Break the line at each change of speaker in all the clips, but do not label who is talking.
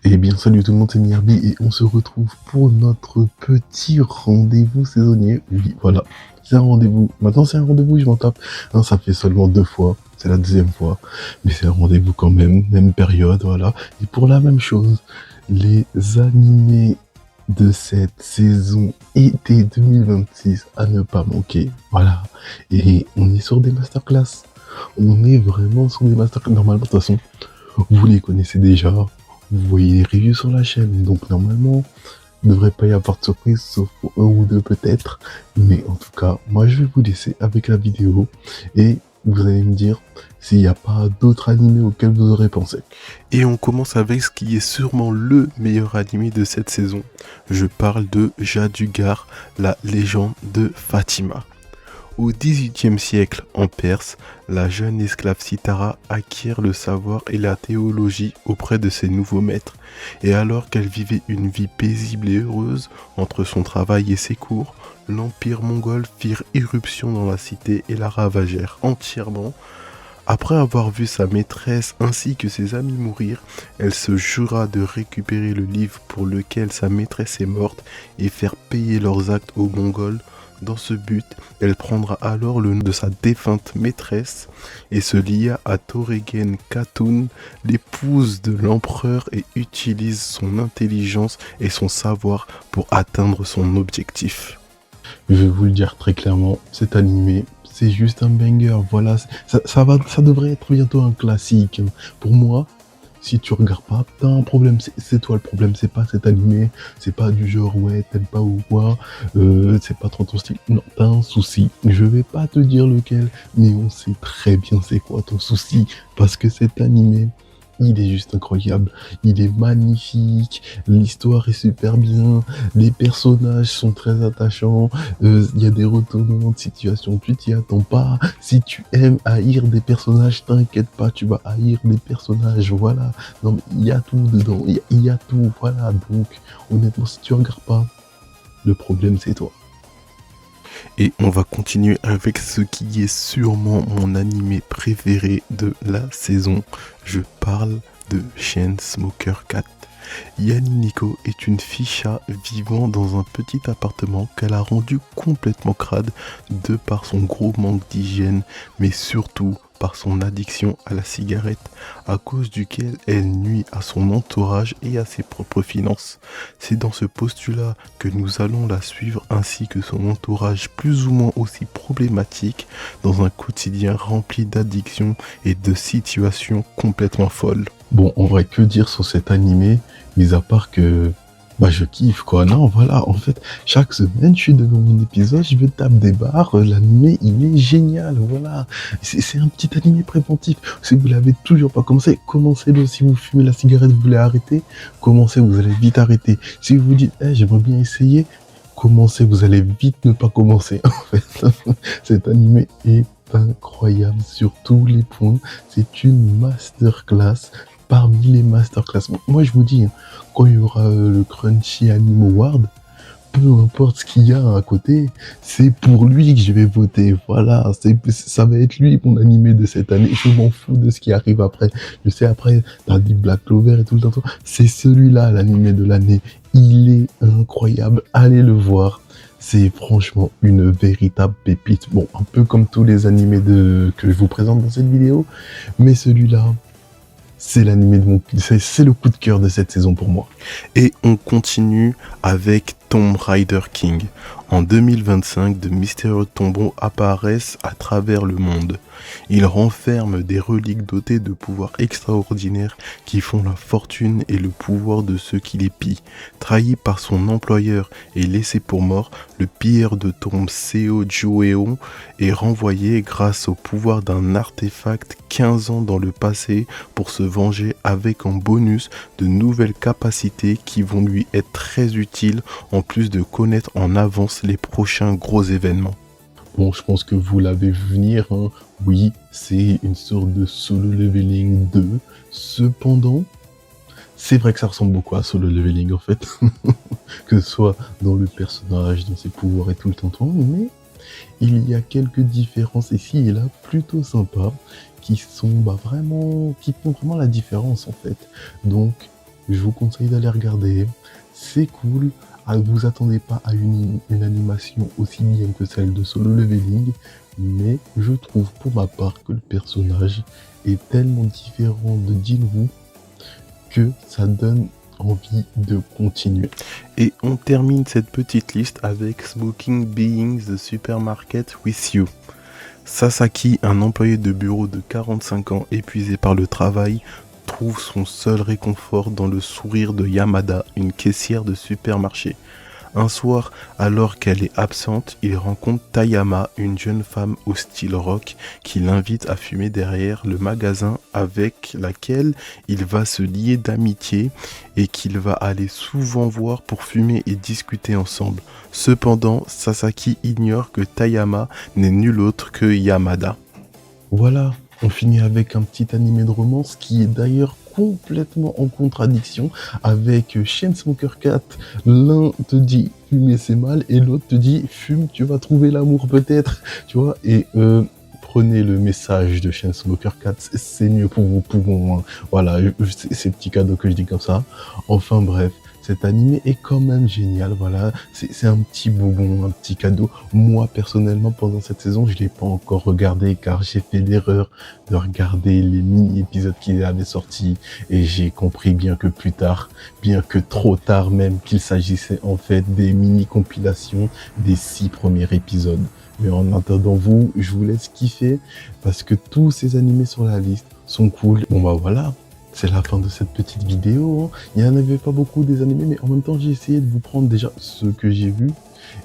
Eh bien, salut tout le monde, c'est Mirbi et on se retrouve pour notre petit rendez-vous saisonnier. Oui, voilà, c'est un rendez-vous. Maintenant, c'est un rendez-vous, je m'en tape. Hein, ça fait seulement 2 fois, c'est la deuxième fois, mais c'est un rendez-vous quand même période, voilà. Et pour la même chose, les animés de cette saison été 2026 à ne pas manquer, voilà. Et on est sur des masterclass. On est vraiment sur des masterclass. Normalement, de toute façon, vous les connaissez déjà, vous voyez les reviews sur la chaîne, donc normalement, il ne devrait pas y avoir de surprise, sauf pour un ou deux peut-être. Mais en tout cas, moi je vais vous laisser avec la vidéo et vous allez me dire s'il n'y a pas d'autres animés auxquels vous aurez pensé.
Et on commence avec ce qui est sûrement le meilleur animé de cette saison. Je parle de Jadugar, la légende de Fatima. Au XVIIIe siècle, en Perse, la jeune esclave Sitara acquiert le savoir et la théologie auprès de ses nouveaux maîtres. Et alors qu'elle vivait une vie paisible et heureuse entre son travail et ses cours, l'empire mongol fit irruption dans la cité et la ravagèrent entièrement. Après avoir vu sa maîtresse ainsi que ses amis mourir, elle se jura de récupérer le livre pour lequel sa maîtresse est morte et faire payer leurs actes aux Mongols. Dans ce but, elle prendra alors le nom de sa défunte maîtresse et se lia à Toregen Khatun, l'épouse de l'empereur, et utilise son intelligence et son savoir pour atteindre son objectif.
Je vais vous le dire très clairement, cet animé, c'est juste un banger, voilà, ça devrait être bientôt un classique. Pour moi, si tu regardes pas, t'as un problème, c'est toi le problème, c'est pas cet animé, c'est pas du genre ouais, t'aimes pas ou quoi, c'est pas trop ton style, non, t'as un souci, je vais pas te dire lequel, mais on sait très bien c'est quoi ton souci, parce que cet animé, il est juste incroyable, il est magnifique, l'histoire est super bien, les personnages sont très attachants, il y a des retournements de situation, tu t'y attends pas. Si tu aimes haïr des personnages, t'inquiète pas, tu vas haïr des personnages, voilà. Non mais il y a tout dedans, il y a tout, voilà. Donc honnêtement, si tu regardes pas, le problème c'est toi.
Et on va continuer avec ce qui est sûrement mon animé préféré de la saison. Je parle de Chainsmokers 4. Yani Nico est une fille chat vivant dans un petit appartement qu'elle a rendu complètement crade de par son gros manque d'hygiène, mais surtout par son addiction à la cigarette, à cause duquel elle nuit à son entourage et à ses propres finances. C'est dans ce postulat que nous allons la suivre, ainsi que son entourage plus ou moins aussi problématique, dans un quotidien rempli d'addictions et de situations complètement folles.
Bon, en vrai, que dire sur cet animé, mis à part que bah je kiffe quoi. Non, voilà, en fait, chaque semaine, je suis devant mon épisode, je me tape des barres, l'animé, il est génial, voilà. C'est un petit animé préventif. Si vous l'avez toujours pas commencé, commencez-le. Si vous fumez la cigarette, vous voulez arrêter, commencez, vous allez vite arrêter. Si vous vous dites, j'aimerais bien essayer, commencez, vous allez vite ne pas commencer, en fait. Cet animé est incroyable sur tous les points. C'est une masterclass parmi les masterclass. Moi, je vous dis, quand il y aura le Crunchy Anime Award, peu importe ce qu'il y a à côté, c'est pour lui que je vais voter. Voilà, ça va être lui mon animé de cette année. Je m'en fous de ce qui arrive après. Je sais, après, t'as dit Black Clover et tout le temps. C'est celui-là, l'animé de l'année. Il est incroyable. Allez le voir. C'est franchement une véritable pépite. Bon, un peu comme tous les animés que je vous présente dans cette vidéo, mais celui-là, c'est l'animé c'est le coup de cœur de cette saison pour moi.
Et on continue avec Tomb Raider King. En 2025, de mystérieux tombeaux apparaissent à travers le monde. Ils renferment des reliques dotées de pouvoirs extraordinaires qui font la fortune et le pouvoir de ceux qui les pillent. Trahi par son employeur et laissé pour mort, le pilleur de tombes Seo Joeon est renvoyé grâce au pouvoir d'un artefact 15 ans dans le passé pour se venger, avec en bonus de nouvelles capacités qui vont lui être très utiles, en plus de connaître en avance les prochains gros événements.
Bon, je pense que vous l'avez vu venir, hein. Oui, c'est une sorte de Solo Leveling 2. Cependant, c'est vrai que ça ressemble beaucoup à Solo Leveling en fait. Que ce soit dans le personnage, dans ses pouvoirs et tout le temps, mais il y a quelques différences ici et là plutôt sympas qui sont qui font vraiment la différence en fait. Donc je vous conseille d'aller regarder. C'est cool. Ah, vous attendez pas à une animation aussi bien que celle de Solo Leveling, mais je trouve pour ma part que le personnage est tellement différent de Jinwoo que ça donne envie de continuer.
Et on termine cette petite liste avec Smoking Being the Supermarket with You. Sasaki, un employé de bureau de 45 ans épuisé par le travail, trouve son seul réconfort dans le sourire de Yamada, une caissière de supermarché. Un soir, alors qu'elle est absente, il rencontre Tayama, une jeune femme au style rock, qui l'invite à fumer derrière le magasin avec laquelle il va se lier d'amitié et qu'il va aller souvent voir pour fumer et discuter ensemble. Cependant, Sasaki ignore que Tayama n'est nul autre que Yamada.
Voilà, on finit avec un petit animé de romance qui est d'ailleurs complètement en contradiction avec Chainsmokers 4. L'un te dit fumer c'est mal et l'autre te dit fume, tu vas trouver l'amour peut-être, tu vois. Et prenez le message de Chainsmokers 4, c'est mieux pour vos poumons, hein. Voilà, c'est petit cadeau que je dis comme ça. Enfin bref. Cet animé est quand même génial, voilà, c'est un petit bonbon, un petit cadeau. Moi, personnellement, pendant cette saison, je l'ai pas encore regardé car j'ai fait l'erreur de regarder les mini-épisodes qui avaient sorti et j'ai compris bien que plus tard, bien que trop tard même, qu'il s'agissait en fait des mini-compilations des 6 premiers épisodes. Mais en attendant vous, je vous laisse kiffer parce que tous ces animés sur la liste sont cool. Bon bah voilà. C'est la fin de cette petite vidéo, hein. Il n'y en avait pas beaucoup des animés, mais en même temps, j'ai essayé de vous prendre déjà ceux que j'ai vus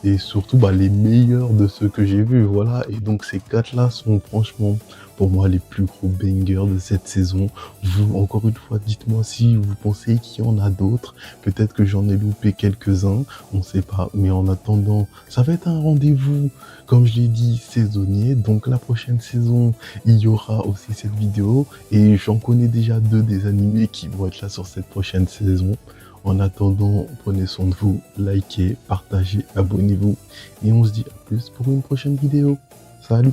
et surtout les meilleurs de ceux que j'ai vus, voilà. Et donc ces 4-là sont franchement pour moi les plus gros bangers de cette saison. Vous, encore une fois, dites-moi si vous pensez qu'il y en a d'autres. Peut-être que j'en ai loupé quelques-uns, on sait pas. Mais en attendant, ça va être un rendez-vous, comme je l'ai dit, saisonnier. Donc la prochaine saison, il y aura aussi cette vidéo. Et j'en connais déjà 2 des animés qui vont être là sur cette prochaine saison. En attendant, prenez soin de vous, likez, partagez, abonnez-vous. Et on se dit à plus pour une prochaine vidéo. Salut!